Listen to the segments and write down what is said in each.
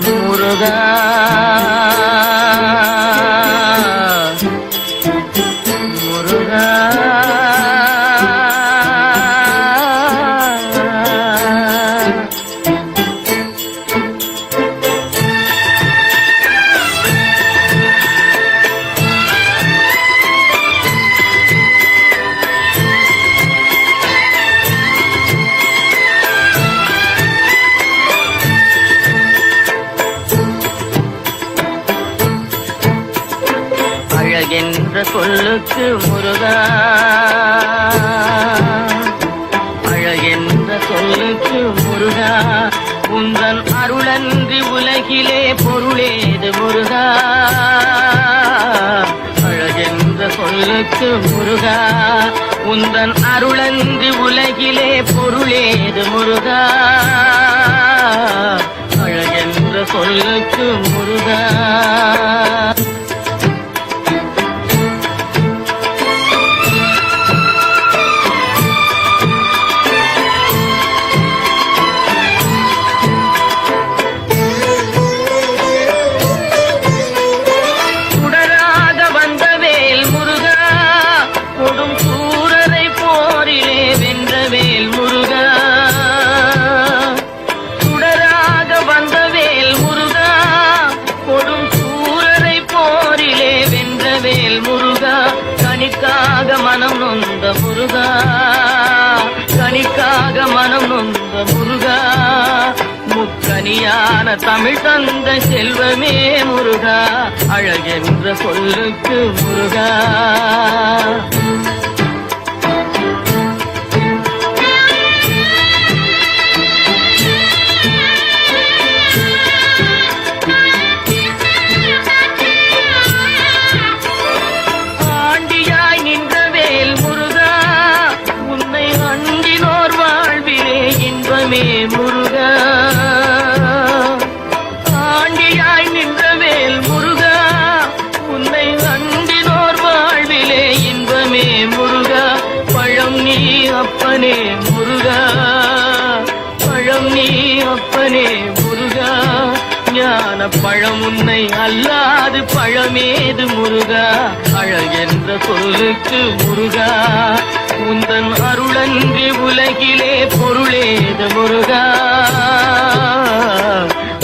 முருகா முருகா அழகென்ற சொல்லுக்கு முருகா, அழகென்ற சொல்லுக்கு முருகா, உந்தன் அருளன்றி உலகிலே பொருளேது முருகா. அழகென்ற சொல்லுக்கு முருகா, உந்தன் அருளன்றி உலகிலே பொருளேது முருகா. அழகென்ற சொல்லுக்கு முருகா. கனிக்காக மனம் நொந்த முருகா, கனிக்காக மனம் நொந்த முருகா, முக்கனியான தமிழ் தந்த செல்வமே முருகா. அழகென்ற சொல்லுக்கு முருகா. முருகா ஆண்டியாய் நின்றவேல் முருகா, உன்னை அண்டினோர் வாழ்விலே இன்பமே முருகா. பழம் நீ அப்பனே முருகா, பழம் நீ அப்பனே முருகா, ஞான பழம் உன்னை அல்லாது பழமேது முருகா. அழகென்ற சொல்லுக்கு முருகா, உந்தன் அருளன்றி உலகிலே பொருளேது முருகா.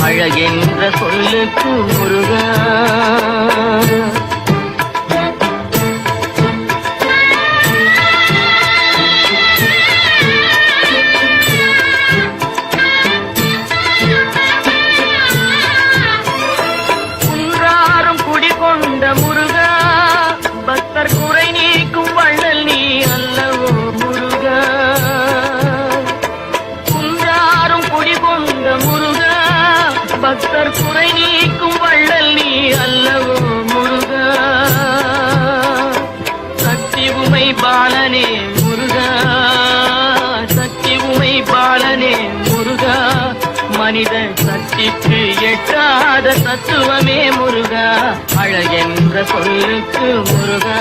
அழகென்ற சொல்லுக்கு முருகா. குன்றாரும் குடிகொண்ட முருகா, பக்தர் குறை நீக்கும் வள்ளல் நீ அல்லவோ முருகா. குன்றாரும் குடிகொண்ட முருகா, பக்தர் குறை நீக்கும் வள்ளல் நீ அல்லவோ முருகா. சக்தி உமை பாலனே முருகா, சக்தி உமை பாலனே முருகா, மனித சக்திக்கு எட்டாத தத்துவமே முருகா. அழகென்ற சொல்லுக்கு முருகா.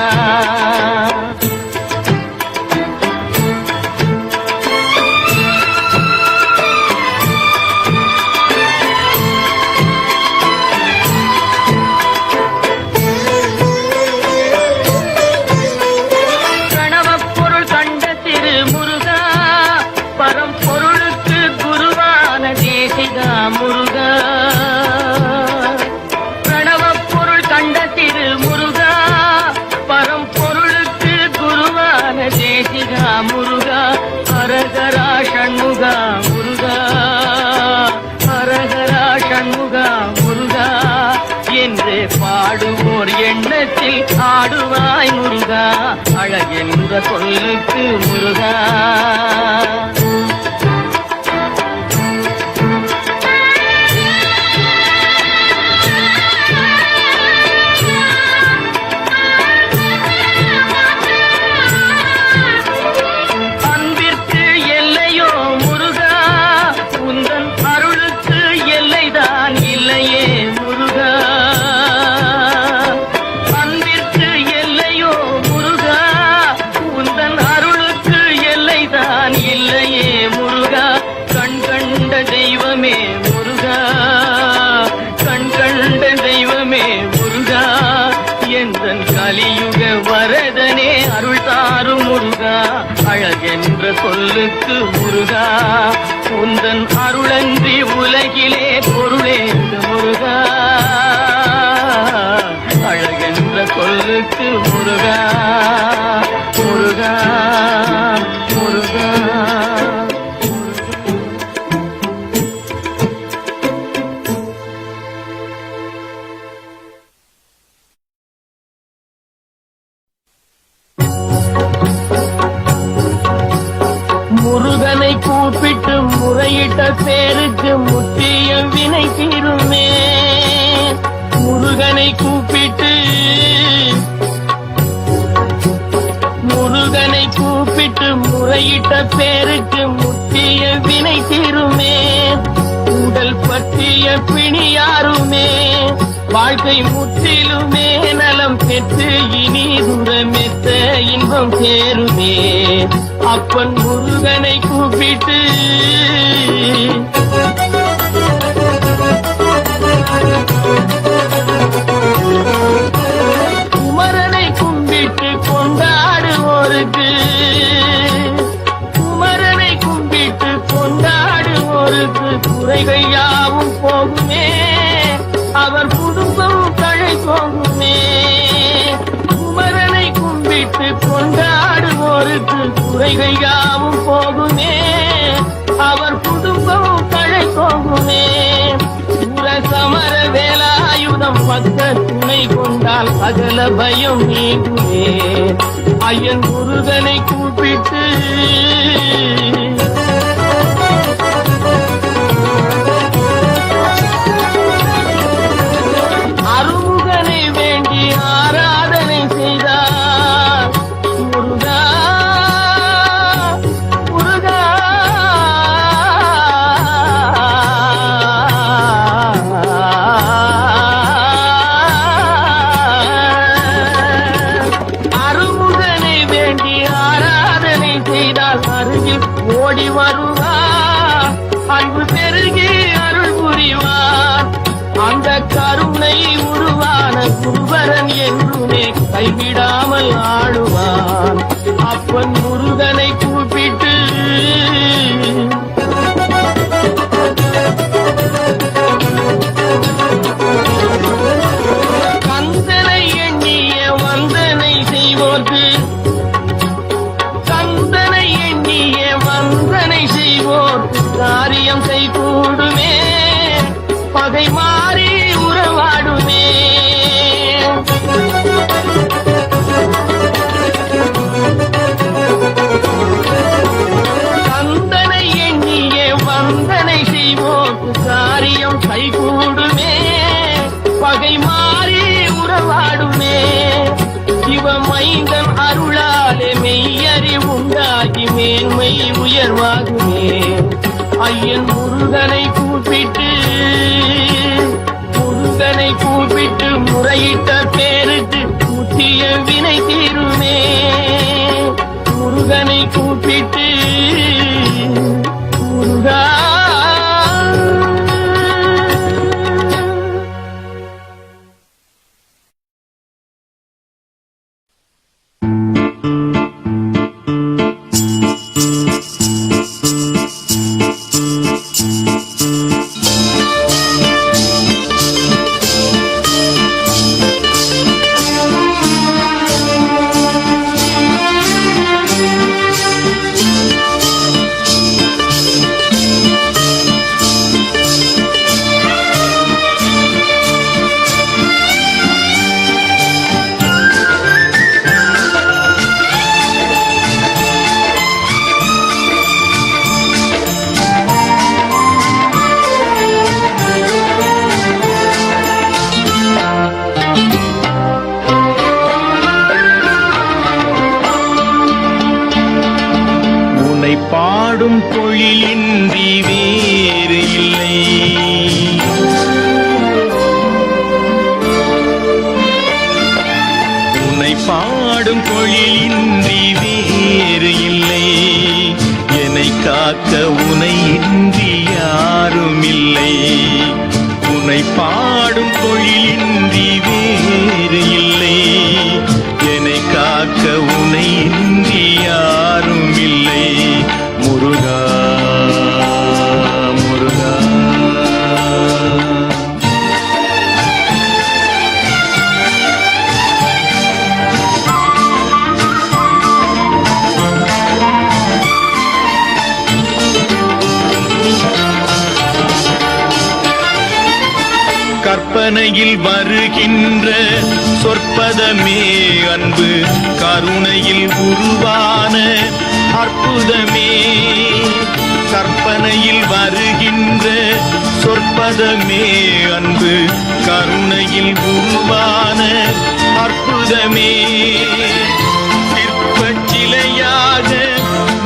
முருகா பிரணவப் பொருள் கண்ட திரு முருகா, பரம்பொருளுக்கு குருவான தேசிகா முருகா. ஹரஹரா ஷண்முகா முருகா, ஹரஹரா ஷண்முகா முருகா என்று பாடுவோர் எண்ணத்தில் ஆடுவாய் முருகா. அழகென்ற சொல்லுக்கு முருகா. அன்பிற்கு எல்லையோ முருகா, உந்தன் வரதனே அருள் தாரும் முருகா, அழகென்ற சொல்லுக்கு முருகா, உந்தன் அருளன்றி உலகிலே பொருளேது முருகா, அழகென்ற சொல்லுக்கு முருகா முருகா முருகா. முருகனை கூப்பிட்டு முறையிட்ட பேருக்கு முற்றிய வினை தீருமே. முருகனை கூப்பிட்டு முறையிட்ட பேருக்கு முற்றிய வினை தீருமே. உடல் பற்றிய பிணியாருமே வாழ்க்கை முற்றிலுமே நலம் பெற்று இனி துரமெத்த இன்பம் சேருமே. அப்பன் முருகனை கூப்பிட்டு குமரனை கும்பிட்டு கொண்டாடுவோருக்கு, குமரனை கும்பிட்டு கொண்டாடுவோருக்கு குறைகள் யாவும் போகுமே, அவர் குடும்பம் தழை போகுமே. குமரனை கும்பிட்டு கொண்டாடுவோருக்கு குறைகள் யாவும் போகுமே, அவர் குடும்பம் தழை போகுமே. சமர வேலாயுதம் பக்க துணை கொண்டால் சகல பயம் நீங்குமே. ஐயன் முருகனை கூப்பிட்டு அருமுகனை வேண்டி ஆராதனை செய்தார். முருகா முருகா அருமுகனை வேண்டி ஆராதனை செய்தால் அருகில் ஓடி வருவார். அன்பு பெருகி அருள் புரிவார். அந்த கருணை உருவான குருவரன் என்றுமே கைவிடாமல் ஆடுவான். அப்பன் முருகனை கூப்பிட்டு கந்தனை எண்ணிய வந்தனை செய்வோர்க்கு, கந்தனை எண்ணிய வந்தனை செய்வோர்க்கு காரியம் கைகூடுமே, பகை மாறி உறவாடுமே. கந்தனை எண்ணிய வந்தனை செய்வோர்க்கு காரியம் கைகூடுமே, பகை மாறி உறவாடுமே. சிவமைந்தன் அருளாலே மெய்யறி உண்டாகி மேன்மை உயர்வாகுமே. ஐயன் முருகனை கூப்பிட்டு, முருகனை கூப்பிட்டு முறையிட்ட பேருக்கு முற்றிய வினை தீருமே. முருகனை கூப்பிட்டு முருகா பாடும் தொழிலின்றி வேறு இல்லை, உன்னை பாடும் தொழிலின்றி வேறு இல்லை. என்னை காக்க உனை இன்றி யாரும் இல்லை. உன்னை பாடும் தொழிலின்றி வேறு இல்லை. என்னை கற்பனையில் வருகின்ற சொற்பதமே அன்பு கருணையில் உருவான அற்புதமே. கற்பனையில் வருகின்ற சொற்பதமே அன்பு கருணையில் உருவான அற்புதமே. சிற்பச் சிலையாக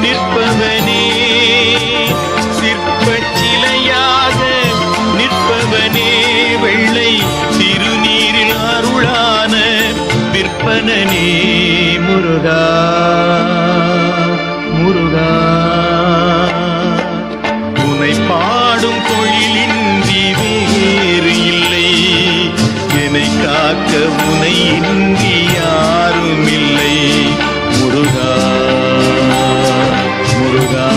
நிற்பவனே, சிற்பச் சிலையாக நிற்பவனே, வெள்ளை திருநீரில் அருளான விற்பனனே முருகா முருகா. உனை பாடும் தொழிலின்றி வேறு இல்லை, என்னை காக்க உனை இன்றி யாரும் இல்லை முருகா முருகா.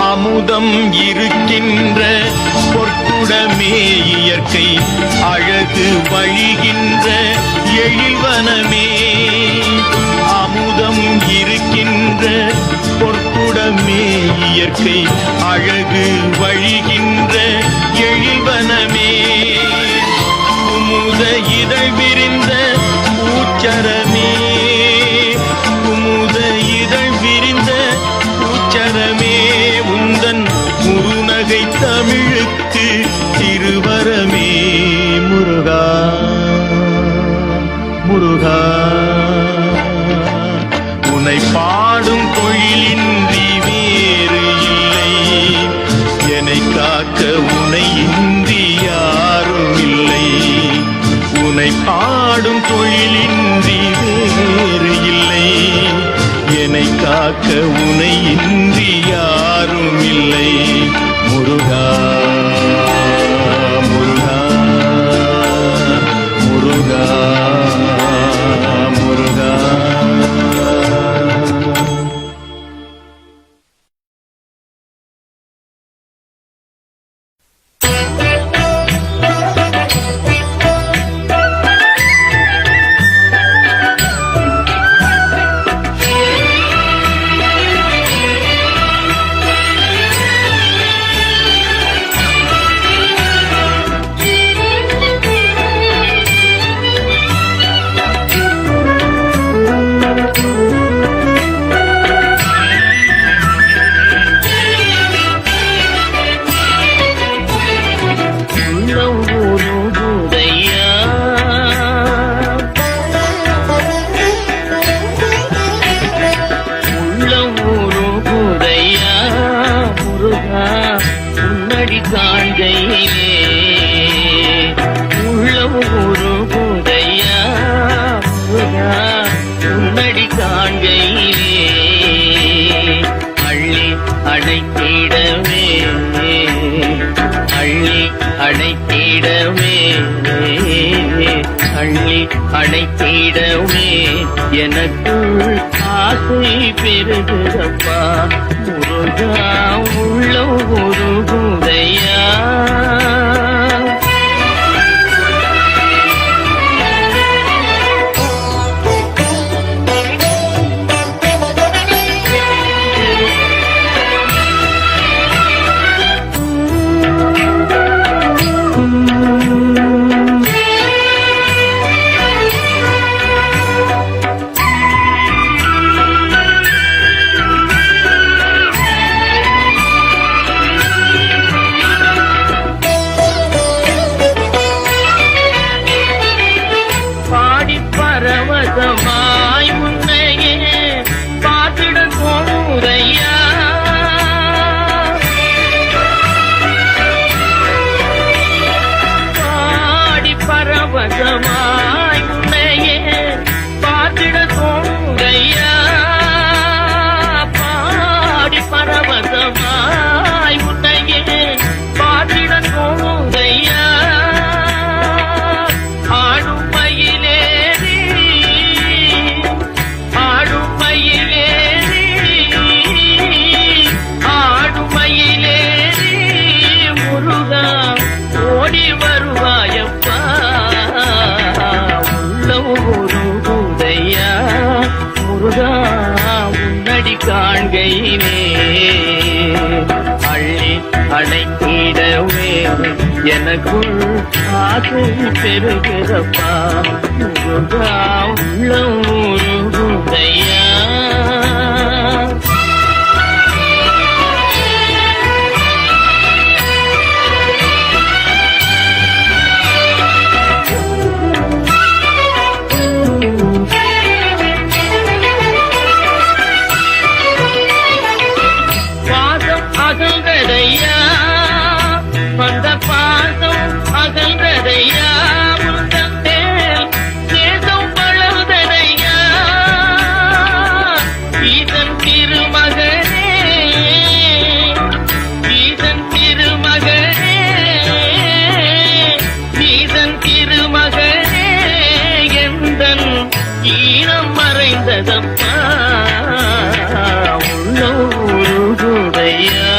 அமுதம் இருக்கின்ற பொற்குடமே இயற்கை அழகு வழிகின்ற எழில்வனமே. அமுதம் இருக்கின்ற பொற்குடமே இயற்கை அழகு வழிகின்ற எழில்வனமே. குமுத இதழ் விரிந்த பூச்சரமே, குமுத இதழ் விரிந்த பூச்சரமே, உந்தன் முருநகை தமிழுக்கு திருவரமே முருகா முருகா. உனை பாடும் தொழிலின்றி வேறு இல்லை, என்னை காக்க உனை இன்றி யாரும் இல்லை. உனை பாடும் தொழிலின்றி வேறு இல்லை, என்னை காக்க உனை இன்றி யாரும் இல்லை முருகா முருகா முருகா முருகா. அணைத்திடவே எனக்குள் ஆசை பெருகுதப்பா முருகா உள்ள ஒரு குதையா. பரவசமாய் முன்னையே பார்த்திட தோணுதையா. பாடி பரவசமாய் முன்னையே பார்த்திட தோணுதையா. பாடி பரவசமாய் முன்னையே பார்த்திட தோணுதையா. ஆடும் மயிலே காண்கையிலே அள்ளி அணைத்திடவே எனக்குள் ஆசை பெருகிறப்பா முருகா உள்ளம் உருகுதையா அகல்றதையா வந்த பாசம் அகல்றதையா முந்தேல் சேதம் வளர்ந்ததையா ஈசன் திருமகனே ஈசன் திருமகனே ஈசன் திருமகனே எந்தன் ஈனம் மறைந்ததப்பா உள்ளூருகுதையா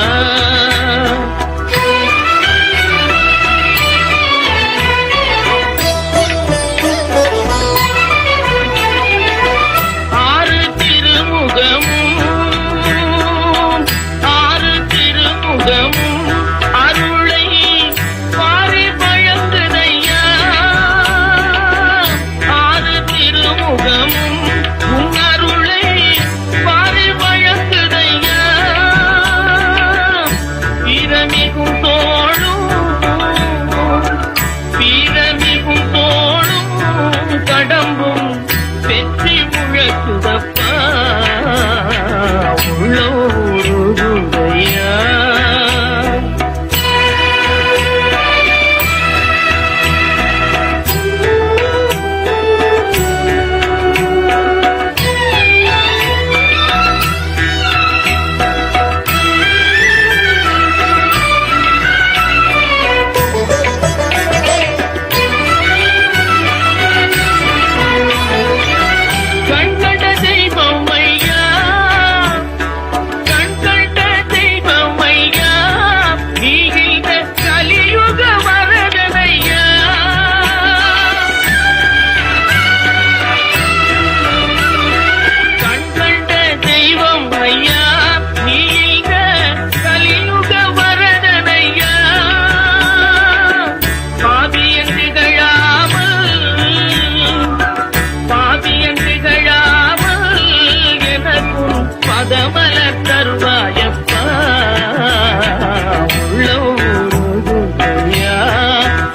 கடம்பும் வெற்றி முழக்குதப்பா உள்ளூருகுதையா பதமலர் தருவாயப்பா உள்ளூருகுதையா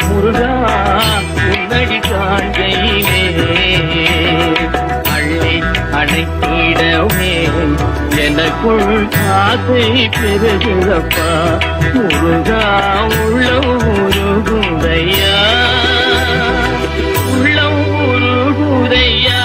முருகா உன்னடி காண்கையிலே அள்ளி அணைத்திடவே எனக்குள் ஆசை பெருகிறப்பா முருகா உள்ளூருகுதையா உள்ளூருகுதையா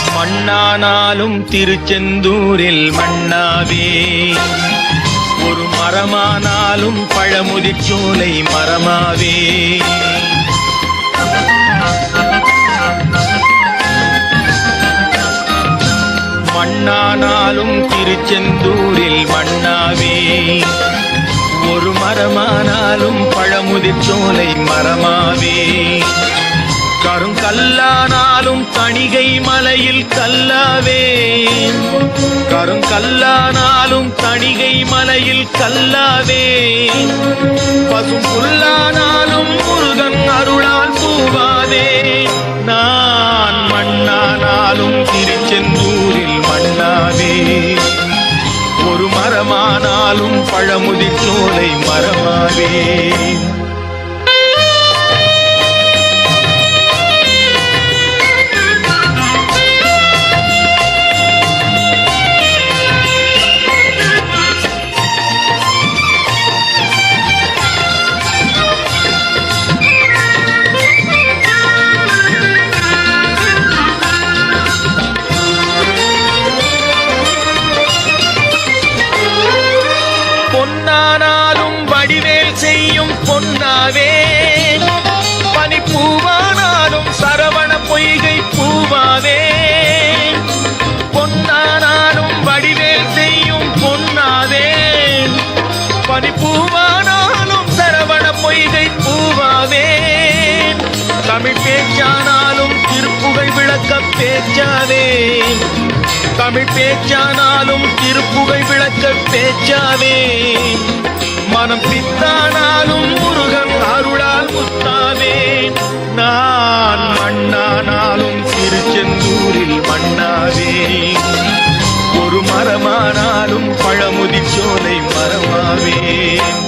மண்ணானாலும் திருச்செந்தூரில் மண்ணாவே ஒரு மரமானாலும் பழமுதிர்ச்சோலை மரமாவே மண்ணானாலும் திருச்செந்தூரில் மண்ணாவே ஒரு மரமானாலும் பழமுதிர்ச்சோலை மரமாவே கருங்கல்லானாலும் தணிகை மலையில் கல்லாவே கருங்கல்லானாலும் தணிகை மலையில் கல்லாவே பசும் புல்லானாலும் முருகன் அருளால் பூவாதே நான் மண்ணானாலும் திருச்செந்தூரில் மண்ணாவே ஒரு மரமானாலும் பழமுதிர்ச்சோலை மரமாவே பனிப்பூவானாலும் சரவண பொய்கை பூவாவேன். தமிழ் பேச்சானாலும் திருப்புகழ் விளக்க பேச்சாவேன். தமிழ் பேச்சானாலும் திருப்புகழ் விளக்க பேச்சாவேன். மனம் பித்தானாலும் முருகன் அருளால் முத்தாவேன். நான் மண்ணானாலும் திருச்செந்தூரில் மண்ணாவேன். ஒரு மரமானாலும் பழமுதிர்ச்சோலை மரமாவேன்.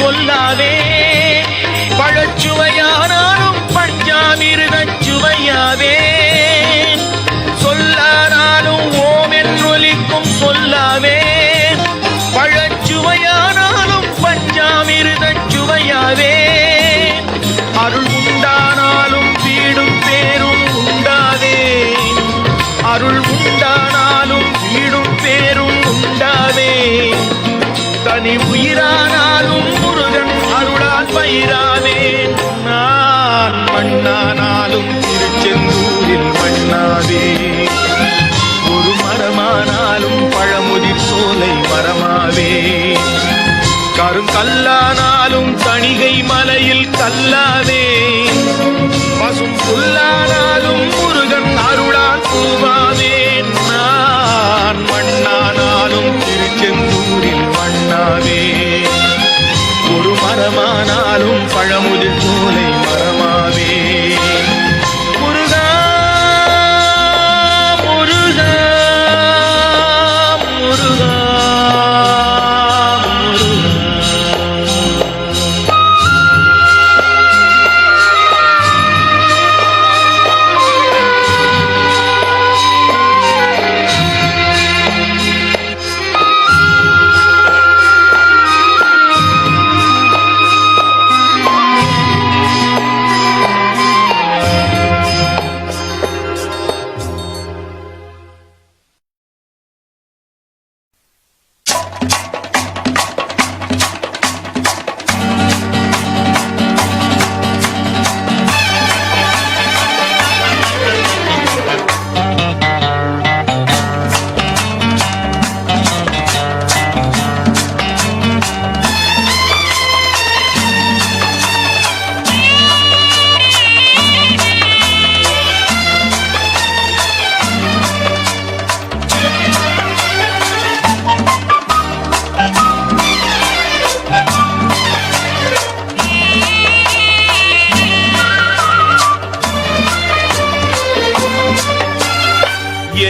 சொல்லாவே பழச்சுவையானாலும் பஞ்சாமிருதச் சுவையாவே. சொல்லானாலும் ஓம் என்றொலிக்கும் சொல்லாவே பழச்சுவையானாலும் பஞ்சாமிருதச் சுவையாவே. அருள் உண்டானாலும் வீடும் பேரும் உண்டாவே. அருள் உண்டானாலும் வீடும் பேரும் உண்டாவே. தனி உயிரானாலும் முருகன் அருளால் பயிராவேன். நான் மண்ணானாலும் திருச்செந்தூரில் மண்ணாவேன். ஒரு மரமானாலும் பழமுதிர் சோலை மரமாவேன். கருங்கல்லானாலும் தணிகை மலையில் கல்லாவேன். பசும் புல்லானாலும் முருகன் அருளால் பூவாவேன். நான் மண்ணானாலும் திருச்செந்தூரில் மண்ணாவேன். ஒரு மரமானாலும் பழமுதிர் சோலை மரமாவேன். முருகா முருகா முருகா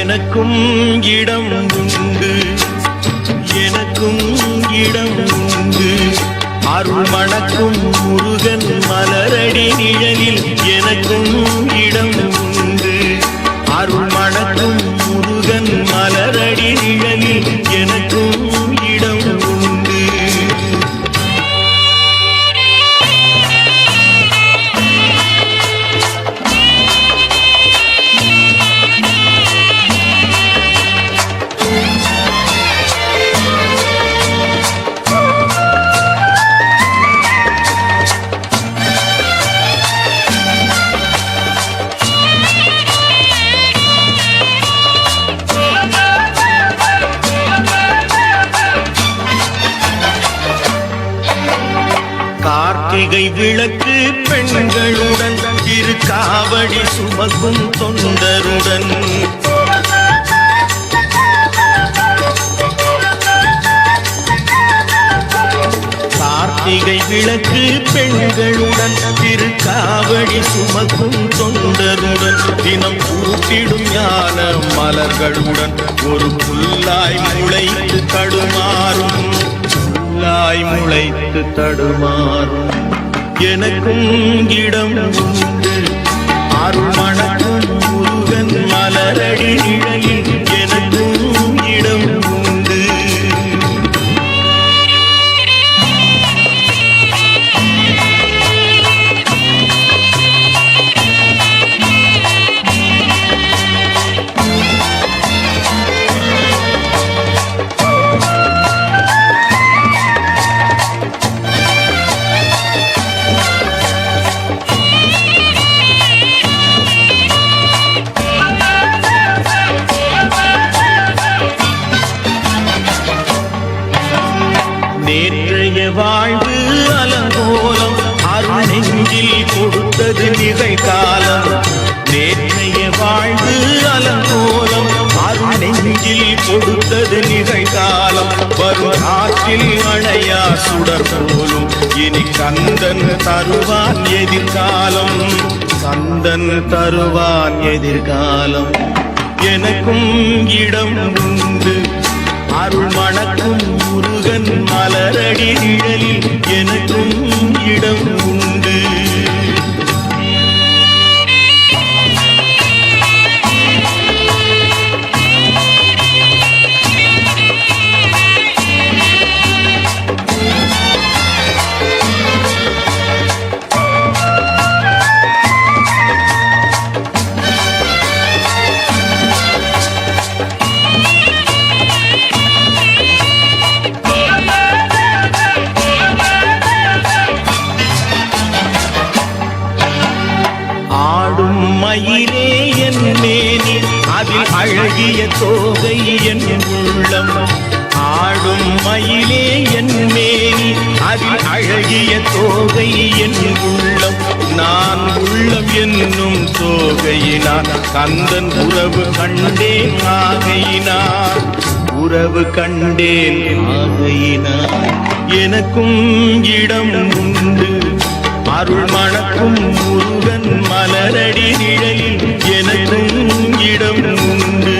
எனக்கும் இடம் உண்டு. எனக்கும் இடம் உண்டு. அருள் மணக்கும் முருகன் மலரடி நிழலில் எனக்கும் இடம் உண்டு. அருள் மணக்கும் முருகன் மலரடி நிழலில் எனக்கும் இடம் உண்டு. கார்த்திகை விளக்கு பெண்களுடன் திருக்காவடி சுமக்கும் தொண்டருடன் கார்த்திகை விளக்கு பெண்களுடன் திருக்காவடி சுமக்கும் தொண்டருடன் தினம் கூட்டிடும் ஞான மலர்களுடன் ஒரு புல்லாய் முளைத்து தடுமாறும். புல்லாய் முளைத்து தடுமாறும். எனக்கும் இடம் உண்டு. அருள் மணக்கும் முருகன் மலரடி நிழலில் எனக்கும் இடம் உண்டு. சுடர் போலும் இனி கந்தன் தருவான் எதிர்காலம், கந்தன் தருவான் எதிர்காலம். எனக்கும் இடம் உண்டு அருள் மணக்கும் முருகன் மலரடி நிழலில், எனக்கும் இடம் உண்டு. ஆடும் மயிலே என் மேனி அதில் அழகிய தோகை என் உள்ளம், ஆடும் மயிலே என் மேனி அதில் அழகிய தோகை என் உள்ளம். நான் உள்ளம் என்னும் தோகையினான் கந்தன் உறவு கண்டேன் ஆகையினான், உறவு கண்டேன் ஆகையினான். எனக்கும் இடம் உண்டு அருள் மணக்கும் முருகன் மலரடி நிழலில், எனக்கும் இடம் உண்டு.